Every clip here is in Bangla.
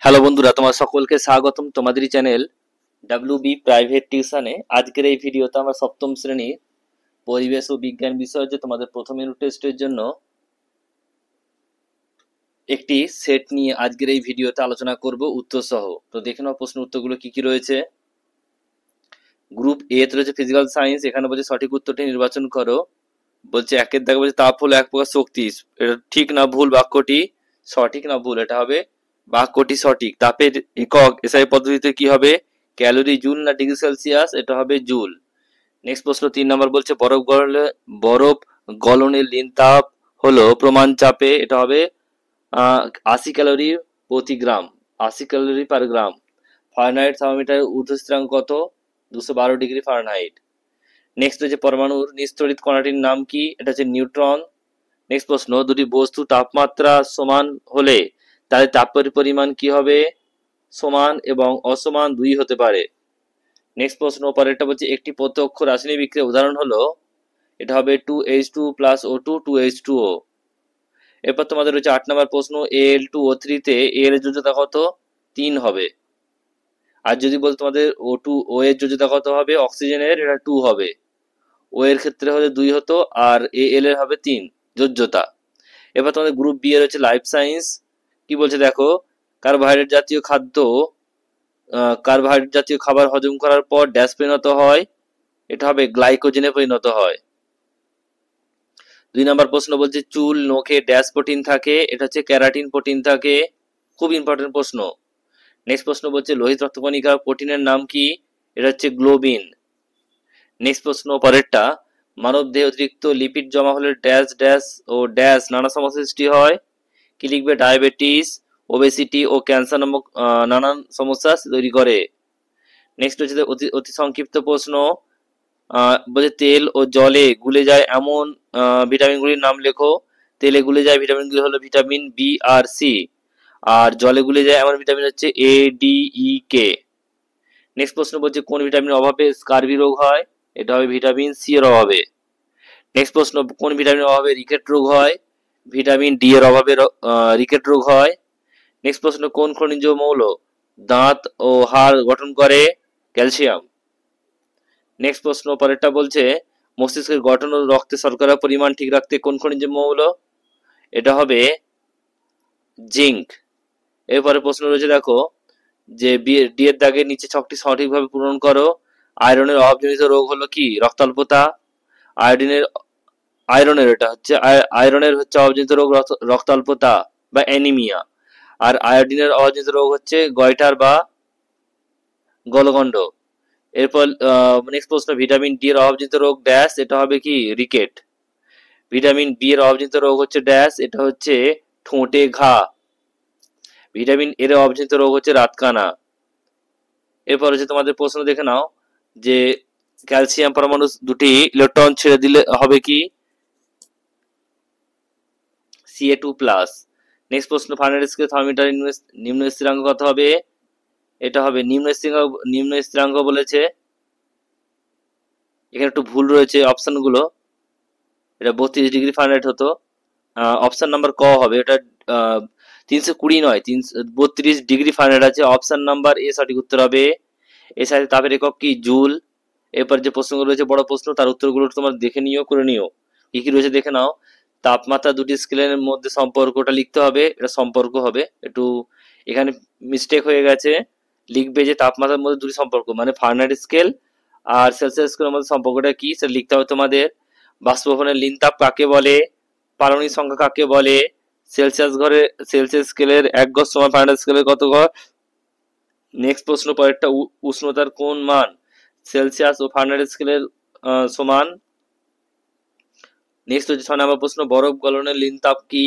হ্যালো বন্ধুরা, তোমার সকলকে স্বাগতম তোমাদেরই চ্যানেল ডাব্লিউবি প্রাইভেট টিউশনে। আজকের এই ভিডিওতে আমরা সপ্তম শ্রেণীর পরিবেশ ও বিজ্ঞান বিষয়ে যে তোমাদের প্রথম ইউনিট টেস্টের জন্য একটি সেট নিয়ে আজকের এই ভিডিওতে আলোচনা করব উত্তর সহ। তো দেখে নাও প্রশ্ন উত্তরগুলো কি কি রয়েছে। গ্রুপ এ তে রয়েছে ফিজিক্যাল সায়েন্স। এখানে বলছে সঠিক উত্তরটি নির্বাচন করো। বলছে একের দাগে বলছে তাপ হলো এক প্রকার শক্তি। এটা ঠিক না ভুল? বাক্যটি সঠিক না ভুল? এটা হবে বাক্যটি সঠিক। তাপের একক এসআই পদ্ধতিতে কি হবে? ক্যালোরি, জুল না ডিগ্রি সেলসিয়াস? এটা হবে জুল। নেক্সট প্রশ্ন 3 নম্বর বলছে বরফ গলনের লিন তাপ হলো প্রমাণ চাপে। এটা হবে 80 ক্যালোরি প্রতি গ্রাম, 80 ক্যালোরি পার গ্রাম। ফারেনহাইট থার্মোমিটারের ঊর্ধ্ব স্থিরাঙ্ক কত? 212 ডিগ্রি ফারেনহাইট। নেক্সট হচ্ছে পরমাণুর নিস্তড়িত কণাটির নাম কি? এটা হচ্ছে নিউট্রন। নেক্সট প্রশ্ন, দুটি বস্তু তাপমাত্রা সমান হলে তাদের তাপের পরিমাণ কি হবে? সমান এবং অসমান দুই হতে পারে। নেক্সট প্রশ্ন পরেরটা বলছে একটি প্রত্যক্ষ রাসায়নিক বিক্রিয়ার উদাহরণ হলো, এটা হবে 2H2 প্লাস O2 2H2O। এরপর তোমাদের রয়েছে 8 নম্বর প্রশ্ন, Al2O3 তে এর যোজ্যতা কত? 3 হবে। আর যদি বল তোমাদের O2O এর যোজ্যতা কত হবে? অক্সিজেনের এটা 2 হবে। ও এর ক্ষেত্রে হলে 2 হতো, আর Al এর হবে 3 যোজ্যতা। এবার তোমাদের গ্রুপ বি এর হচ্ছে লাইফ সায়েন্স। কি বলছে দেখো, কার্বোহাইড্রেট জাতীয় খাবার হজম করার পর ড্যাশ পরিণত হয়? এটা হবে গ্লাইকোজেনে পরিণত হয়। 2 নম্বর প্রশ্ন বলছে চুল নখে ড্যাশ প্রোটিন থাকে? এটা হচ্ছে ক্যারাটিন প্রোটিন থাকে। খুব ইম্পর্টেন্ট প্রশ্ন। নেক্সট প্রশ্ন বলছে লোহিত রক্তকণিকার প্রোটিনের নাম কি? এটা হচ্ছে গ্লোবিন। নেক্সট প্রশ্ন পরেরটা, মানব দেহে অতিরিক্ত লিপিড জমা হলে ড্যাশ ড্যাশ ও ড্যাশ নানা সমস্যার সৃষ্টি হয়? কি লিখবে? ডায়াবেটিস, ওবেসিটি ও ক্যান্সার নামক নানান সমস্যা তৈরি করে। নেক্সট হচ্ছে অতি সংক্ষিপ্ত প্রশ্ন, বলছে তেল ও জলে গুলে যায় এমন ভিটামিনগুলির নাম লেখো। তেলে গুলে যায় ভিটামিনগুলি হলো ভিটামিন বি আর সি, আর জলে গুলে যায় এমন ভিটামিন হচ্ছে A D E K. Next প্রশ্ন বলছে কোন ভিটামিনের অভাবে স্কারভি রোগ হয়? এটা হবে ভিটামিন সি এর অভাবে। নেক্সট প্রশ্ন, কোন ভিটামিনের অভাবে রিকেট রোগ হয়? ভিটামিন ডি এর অভাবে রিকেট রোগ হয়। নেক্সট প্রশ্ন, কোন খনিজ মৌল দাঁত ও হাড় গঠন করে? ক্যালসিয়াম। নেক্সট প্রশ্ন পরেরটা বলছে মস্তিষ্কের গঠন ও রক্তে শর্করার পরিমাণ ঠিক রাখতে কোন খনিজ মৌল? এটা হবে জিঙ্ক। এরপরে প্রশ্ন রয়েছে দেখো, যে ডি এর দাগের নিচে ছকটি সঠিকভাবে পূরণ করো। আয়রনের অভাবজনিত রোগ হলো কি? রক্তাল্পতা। আয়রনের হচ্ছে অভাবজনিত রোগ রক্তাল্পতা বা অ্যানিমিয়া। আর আয়োডিনের অভাবজনিত রোগ হচ্ছে গয়টার বা গলগণ্ড। এরপর নেক্সট প্রশ্ন, ভিটামিন ডি এর অভাবজনিত রোগ ড্যাশ? এটা হবে কি? রিকেট। ভিটামিন বি এর অভাবজনিত রোগ হচ্ছে ড্যাশ? এটা হচ্ছে ঠোঁটে ঘা। ভিটামিন এর অভাবজনিত রোগ হচ্ছে রাতকানা। এরপর হচ্ছে তোমাদের প্রশ্ন দেখে নাও, যে ক্যালসিয়াম পরমাণু দুটি ইলেকট্রন ছেড়ে দিলে হবে কি? Ca2+। নেক্সট প্রশ্ন, ফারেনহাইট স্কেলে থার্মোমিটারের নিম্ন স্থিরাঙ্ক কত হবে? এটা হবে নিম্ন স্থিরাঙ্ক বলেছে, এখানে একটু ভুল রয়েছে অপশনগুলো। এটা 32 ডিগ্রি ফারেনহাইট হতো। অপশন নাম্বার ক হবে, এটা 320 নয়, 32 ডিগ্রি ফারেনহাইট আছে। অপশন নাম্বার এ সঠিক উত্তর হবে। এর সাথে তাপের একক কি? জুল। এরপর যে প্রশ্নগুলো রয়েছে বড় প্রশ্ন, তার উত্তরগুলো তোমার দেখে নিও, করে নিও। কি কি রয়েছে দেখে নাও। তাপমাত্রা দুটি স্কেলের মধ্যে সম্পর্কটা লিখতে হবে, এটা সম্পর্ক হবে। একটু এখানে মিস্টেক হয়ে গেছে, লিখবে যে তাপমাত্রার মধ্যে দুটি সম্পর্ক, মানে ফারেনহাইট স্কেল আর সেলসিয়াস স্কেলের মধ্যে সম্পর্কটা কি সেটা লিখতে হবে তোমাদের। বাষ্পভবনের লিন তাপ কাকে বলে? পারমাণবিক সংখ্যা কাকে বলে? সেলসিয়াস স্কেলের 1 গজ সমান ফারেনহাইট স্কেলের কত গজ? নেক্সট প্রশ্ন পরেরটা, উষ্ণতার কোন মান সেলসিয়াস ও ফারেনহাইট স্কেলের সমান? নেক্সট হচ্ছে 6 নম্বর প্রশ্ন, বরফ গলনের লিন তাপ কি?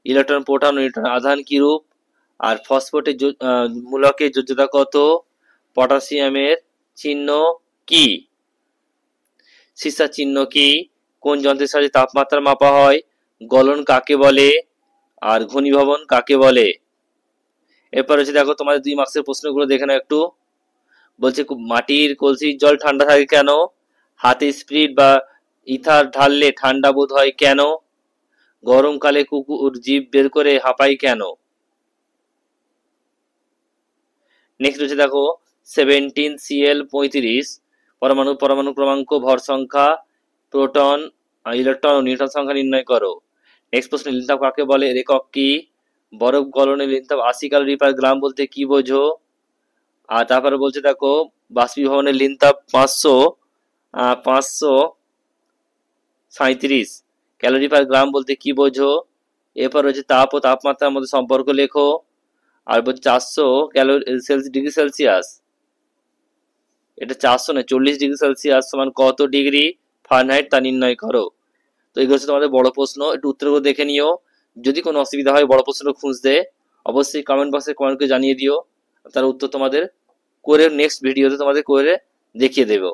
ইলেকট্রন, প্রোটন, নিউট্রন আধান কি রূপ? আর ফসফেটের মূলকের যোজ্যতা কত? পটাশিয়ামের চিহ্ন কি? সীসার চিহ্ন কি? কোন যন্ত্রের সাহায্যে তাপমাত্রা মাপা হয়? গলন কাকে বলে? আর ঘনীভবন কাকে বলে? এরপর হচ্ছে দেখো তোমাদের 2 মার্কসের প্রশ্নগুলো দেখে নাও একটু। বলছে মাটির কলসির জল ঠান্ডা থাকে কেন? হাতে স্পিরিট বা ইথার ঢাললে ঠান্ডা বোধ হয় কেন? গরমকালে কুকুর জিভ বের করে হাঁপায় কেন? নেক্সট হচ্ছে দেখো 17Cl35 পরমাণু পরমাণু ক্রমাঙ্ক, ভর সংখ্যা, প্রোটন, ইলেকট্রন ও নিউট্রন সংখ্যা নির্ণয় করো। নেক্সট প্রশ্ন, লিনতাপ কাকে বলে? এর একক কি? বরফ গলনে লিনতাপ 80 ক্যালোরি পার গ্রাম বলতে কি বোঝো? আর তারপরে বলছে দেখো বাষ্পীভবনের লিনতাপ 537 ক্যালোরি পার গ্রাম বলতে কি বোঝো? এরপর হচ্ছে তাপ ও তাপমাত্রার মধ্যে সম্পর্ক লেখো। আর বলছে 400 ডিগ্রি সেলসিয়াস, এটা 400 না 40 ডিগ্রি সেলসিয়াস সমান কত ডিগ্রি ফারেনহাইট তা নির্ণয় করো। তো এগুলো হচ্ছে তোমাদের বড় প্রশ্ন, একটু উত্তরগুলো দেখে নিও। যদি কোনো অসুবিধা হয় বড় প্রশ্নটা খুঁজতে, অবশ্যই কমেন্ট বক্সে কমেন্ট করে জানিয়ে দিও, তার উত্তর তোমাদের করে নেক্সট ভিডিওতে তোমাদের করে দেখিয়ে দেবো।